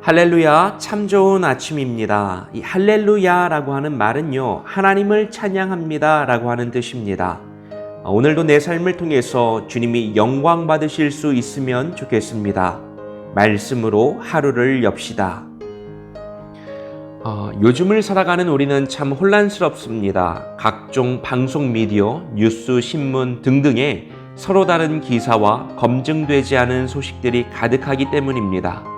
할렐루야, 참 좋은 아침입니다. 이 할렐루야라고 하는 말은요, 하나님을 찬양합니다 라고 하는 뜻입니다. 오늘도 내 삶을 통해서 주님이 영광 받으실 수 있으면 좋겠습니다. 말씀으로 하루를 엽시다. 요즘을 살아가는 우리는 참 혼란스럽습니다. 각종 방송 미디어, 뉴스, 신문 등등에 서로 다른 기사와 검증되지 않은 소식들이 가득하기 때문입니다.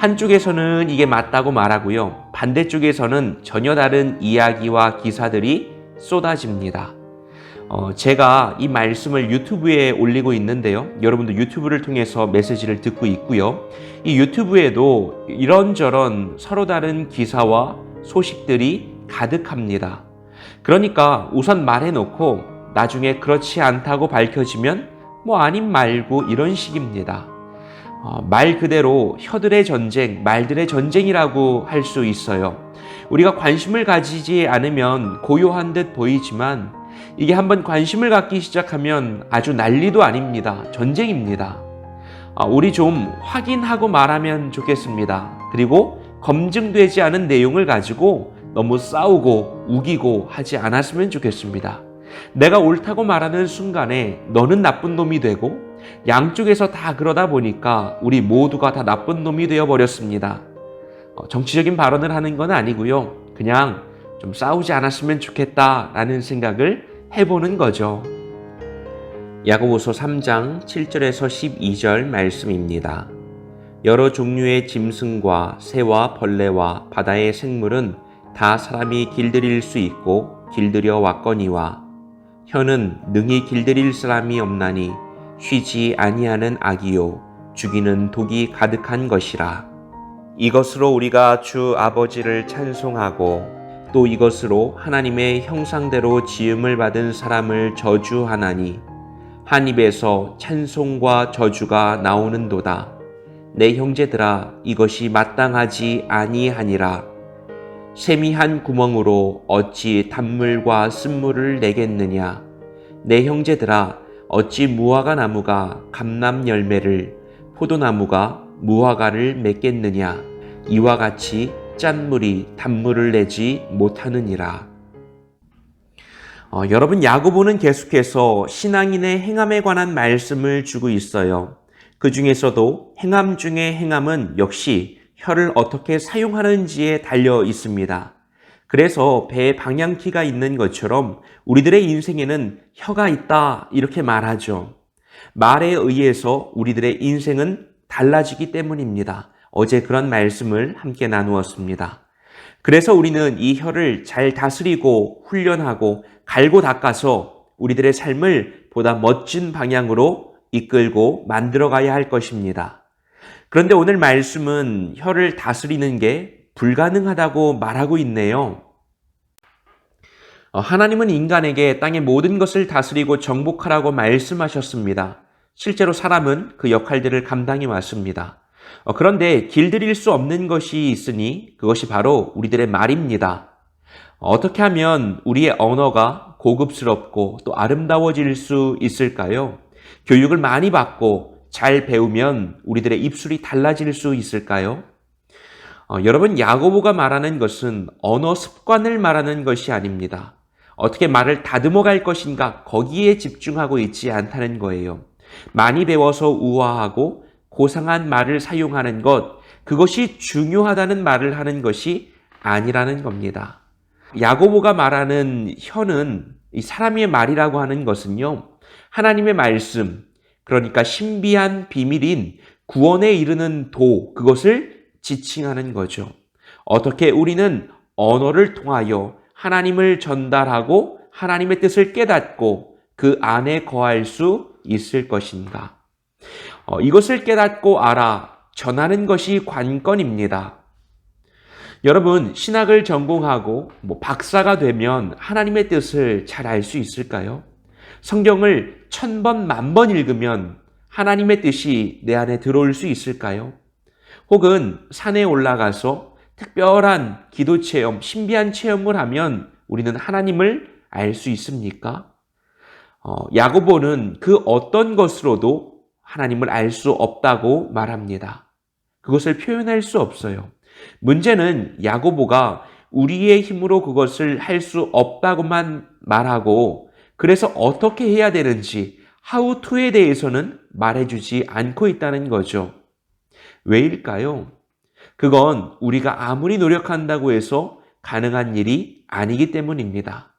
한쪽에서는 이게 맞다고 말하고요. 반대쪽에서는 전혀 다른 이야기와 기사들이 쏟아집니다. 제가 이 말씀을 유튜브에 올리고 있는데요. 여러분도 유튜브를 통해서 메시지를 듣고 있고요. 이 유튜브에도 이런저런 서로 다른 기사와 소식들이 가득합니다. 그러니까 우선 말해놓고 나중에 그렇지 않다고 밝혀지면 아님 말고 이런 식입니다. 말 그대로 혀들의 전쟁, 말들의 전쟁이라고 할 수 있어요. 우리가 관심을 가지지 않으면 고요한 듯 보이지만 이게 한번 관심을 갖기 시작하면 아주 난리도 아닙니다. 전쟁입니다. 우리 좀 확인하고 말하면 좋겠습니다. 그리고 검증되지 않은 내용을 가지고 너무 싸우고 우기고 하지 않았으면 좋겠습니다. 내가 옳다고 말하는 순간에 너는 나쁜 놈이 되고 양쪽에서 다 그러다 보니까 우리 모두가 다 나쁜 놈이 되어버렸습니다. 정치적인 발언을 하는 건 아니고요. 그냥 좀 싸우지 않았으면 좋겠다라는 생각을 해보는 거죠. 야고보서 3장 7절에서 12절 말씀입니다. 여러 종류의 짐승과 새와 벌레와 바다의 생물은 다 사람이 길들일 수 있고 길들여 왔거니와 혀는 능히 길들일 사람이 없나니 쉬지 아니하는 악이요 죽이는 독이 가득한 것이라. 이것으로 우리가 주 아버지를 찬송하고 또 이것으로 하나님의 형상대로 지음을 받은 사람을 저주하나니 한 입에서 찬송과 저주가 나오는도다. 내 형제들아 이것이 마땅하지 아니하니라. 샘이 한 구멍으로 어찌 단물과 쓴물을 내겠느냐. 내 형제들아 어찌 무화과 나무가 감람 열매를 포도나무가 무화과를 맺겠느냐. 이와 같이 짠물이 단물을 내지 못하느니라. 여러분, 야고보는 계속해서 신앙인의 행함에 관한 말씀을 주고 있어요. 그 중에서도 행함 중에 행함은 역시 혀를 어떻게 사용하는지에 달려 있습니다. 그래서 배에 방향키가 있는 것처럼 우리들의 인생에는 혀가 있다 이렇게 말하죠. 말에 의해서 우리들의 인생은 달라지기 때문입니다. 어제 그런 말씀을 함께 나누었습니다. 그래서 우리는 이 혀를 잘 다스리고 훈련하고 갈고 닦아서 우리들의 삶을 보다 멋진 방향으로 이끌고 만들어가야 할 것입니다. 그런데 오늘 말씀은 혀를 다스리는 게 불가능하다고 말하고 있네요. 하나님은 인간에게 땅의 모든 것을 다스리고 정복하라고 말씀하셨습니다. 실제로 사람은 그 역할들을 감당해 왔습니다. 그런데 길들일 수 없는 것이 있으니 그것이 바로 우리들의 말입니다. 어떻게 하면 우리의 언어가 고급스럽고 또 아름다워질 수 있을까요? 교육을 많이 받고 잘 배우면 우리들의 입술이 달라질 수 있을까요? 여러분, 야고보가 말하는 것은 언어 습관을 말하는 것이 아닙니다. 어떻게 말을 다듬어 갈 것인가 거기에 집중하고 있지 않다는 거예요. 많이 배워서 우아하고 고상한 말을 사용하는 것, 그것이 중요하다는 말을 하는 것이 아니라는 겁니다. 야고보가 말하는 혀는 이 사람의 말이라고 하는 것은요, 하나님의 말씀, 그러니까 신비한 비밀인 구원에 이르는 도, 그것을 지칭하는 거죠. 어떻게 우리는 언어를 통하여 하나님을 전달하고 하나님의 뜻을 깨닫고 그 안에 거할 수 있을 것인가? 이것을 깨닫고 알아 전하는 것이 관건입니다. 여러분, 신학을 전공하고 박사가 되면 하나님의 뜻을 잘 알 수 있을까요? 성경을 1000번, 10,000번 읽으면 하나님의 뜻이 내 안에 들어올 수 있을까요? 혹은 산에 올라가서 특별한 기도 체험, 신비한 체험을 하면 우리는 하나님을 알 수 있습니까? 야고보는 그 어떤 것으로도 하나님을 알 수 없다고 말합니다. 그것을 표현할 수 없어요. 문제는 야고보가 우리의 힘으로 그것을 할 수 없다고만 말하고 그래서 어떻게 해야 되는지 how to에 대해서는 말해주지 않고 있다는 거죠. 왜일까요? 그건 우리가 아무리 노력한다고 해서 가능한 일이 아니기 때문입니다.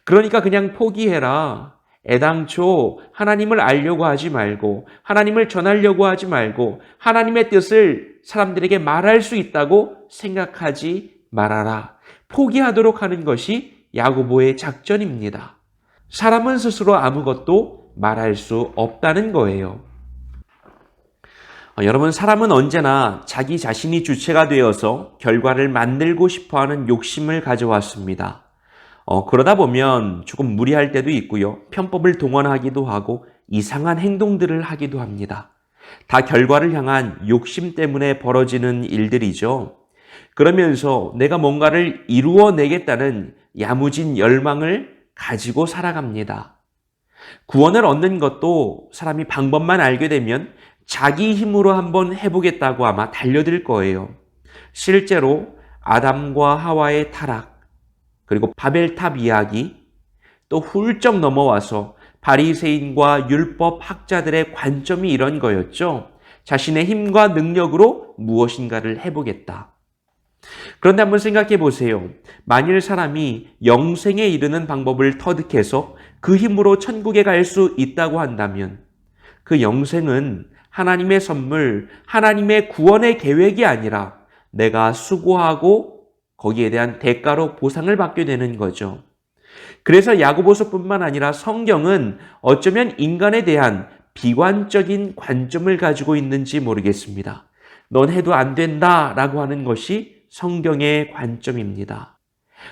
그러니까 그냥 포기해라. 애당초 하나님을 알려고 하지 말고 하나님을 전하려고 하지 말고 하나님의 뜻을 사람들에게 말할 수 있다고 생각하지 말아라. 포기하도록 하는 것이 야고보의 작전입니다. 사람은 스스로 아무것도 말할 수 없다는 거예요. 여러분, 사람은 언제나 자기 자신이 주체가 되어서 결과를 만들고 싶어하는 욕심을 가져왔습니다. 그러다 보면 조금 무리할 때도 있고요. 편법을 동원하기도 하고 이상한 행동들을 하기도 합니다. 다 결과를 향한 욕심 때문에 벌어지는 일들이죠. 그러면서 내가 뭔가를 이루어내겠다는 야무진 열망을 가지고 살아갑니다. 구원을 얻는 것도 사람이 방법만 알게 되면 자기 힘으로 한번 해보겠다고 아마 달려들 거예요. 실제로 아담과 하와의 타락, 그리고 바벨탑 이야기, 또 훌쩍 넘어와서 바리새인과 율법 학자들의 관점이 이런 거였죠. 자신의 힘과 능력으로 무엇인가를 해보겠다. 그런데 한번 생각해 보세요. 만일 사람이 영생에 이르는 방법을 터득해서 그 힘으로 천국에 갈 수 있다고 한다면 그 영생은 하나님의 선물, 하나님의 구원의 계획이 아니라 내가 수고하고 거기에 대한 대가로 보상을 받게 되는 거죠. 그래서 야고보서뿐만 아니라 성경은 어쩌면 인간에 대한 비관적인 관점을 가지고 있는지 모르겠습니다. 넌 해도 안 된다라고 하는 것이 성경의 관점입니다.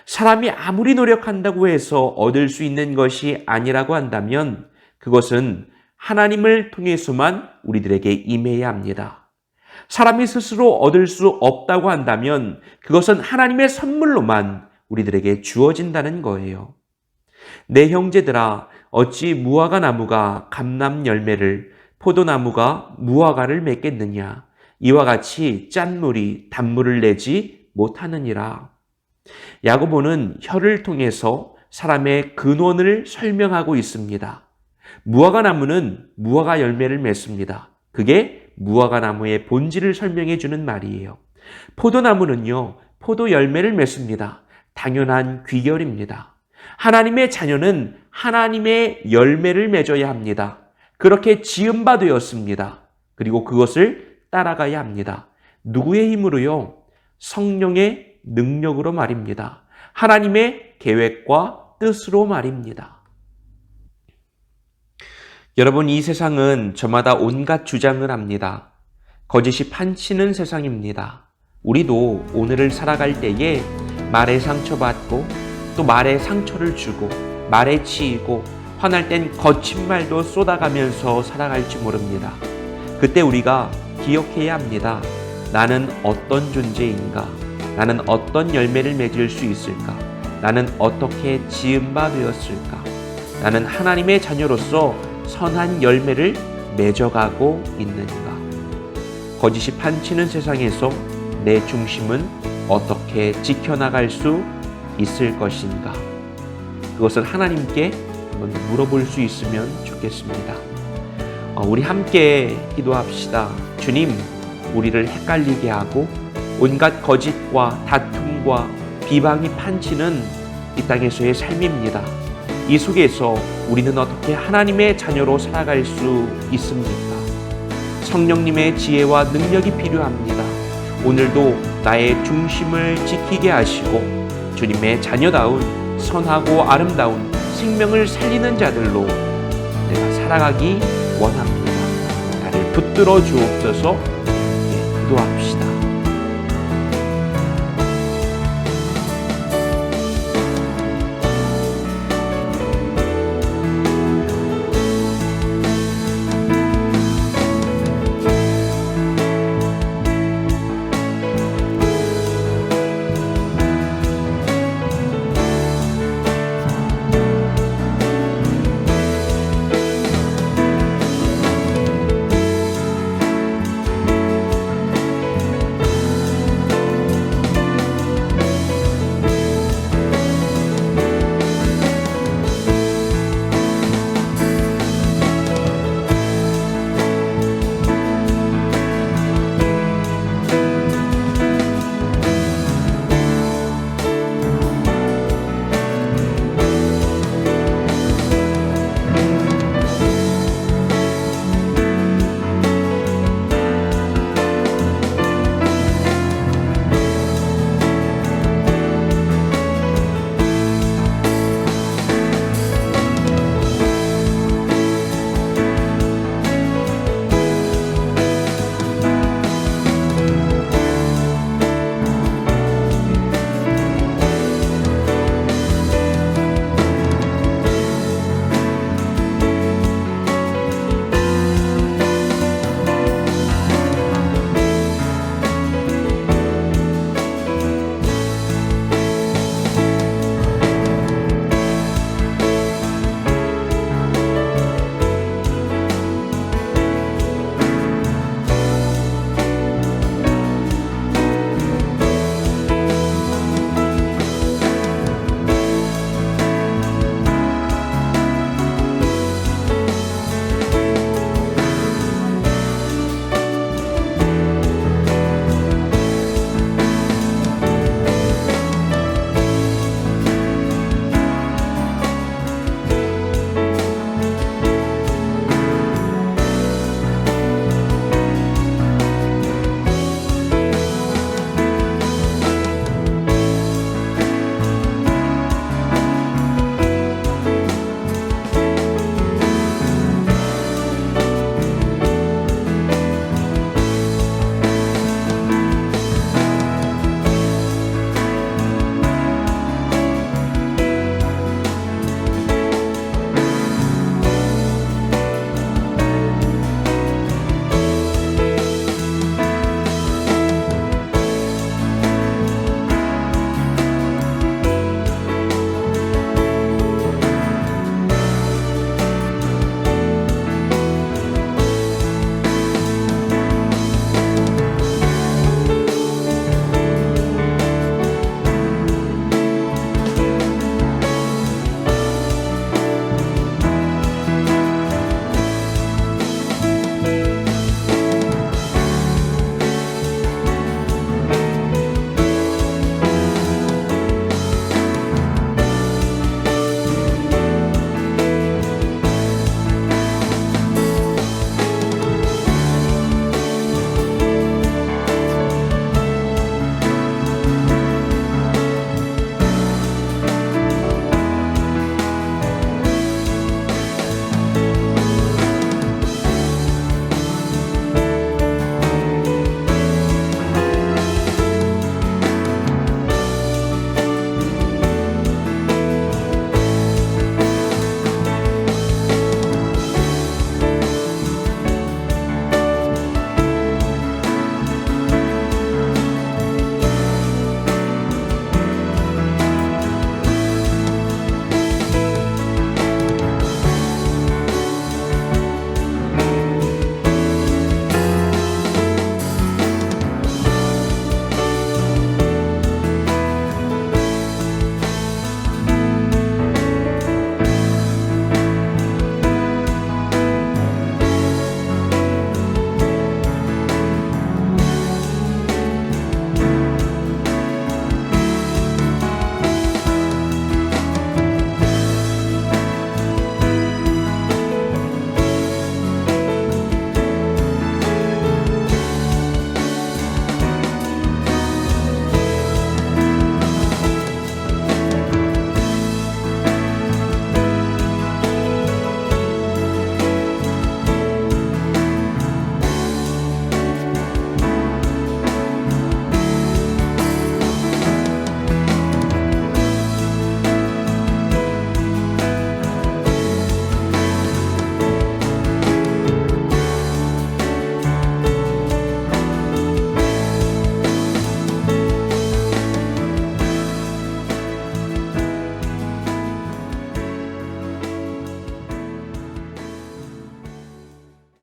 사람이 아무리 노력한다고 해서 얻을 수 있는 것이 아니라고 한다면 그것은 하나님을 통해서만 우리들에게 임해야 합니다. 사람이 스스로 얻을 수 없다고 한다면 그것은 하나님의 선물로만 우리들에게 주어진다는 거예요. 내 형제들아, 어찌 무화과 나무가 감람 열매를, 포도나무가 무화과를 맺겠느냐? 이와 같이 짠물이 단물을 내지 못하느니라. 야고보는 혀를 통해서 사람의 근원을 설명하고 있습니다. 무화과 나무는 무화과 열매를 맺습니다. 그게 무화과 나무의 본질을 설명해 주는 말이에요. 포도나무는요, 포도 열매를 맺습니다. 당연한 귀결입니다. 하나님의 자녀는 하나님의 열매를 맺어야 합니다. 그렇게 지은 바 되었습니다. 그리고 그것을 따라가야 합니다. 누구의 힘으로요? 성령의 능력으로 말입니다. 하나님의 계획과 뜻으로 말입니다. 여러분, 이 세상은 저마다 온갖 주장을 합니다. 거짓이 판치는 세상입니다. 우리도 오늘을 살아갈 때에 말에 상처받고 또 말에 상처를 주고 말에 치이고 화날 땐 거친 말도 쏟아가면서 살아갈지 모릅니다. 그때 우리가 기억해야 합니다. 나는 어떤 존재인가? 나는 어떤 열매를 맺을 수 있을까? 나는 어떻게 지은 바 되었을까? 나는 하나님의 자녀로서 선한 열매를 맺어가고 있는가? 거짓이 판치는 세상에서 내 중심은 어떻게 지켜나갈 수 있을 것인가? 그것을 하나님께 한번 물어볼 수 있으면 좋겠습니다. 우리 함께 기도합시다. 주님, 우리를 헷갈리게 하고 온갖 거짓과 다툼과 비방이 판치는 이 땅에서의 삶입니다. 이 속에서 우리는 어떻게 하나님의 자녀로 살아갈 수 있습니까? 성령님의 지혜와 능력이 필요합니다. 오늘도 나의 중심을 지키게 하시고 주님의 자녀다운 선하고 아름다운 생명을 살리는 자들로 내가 살아가기 원합니다. 나를 붙들어 주옵소서. 기도합시다.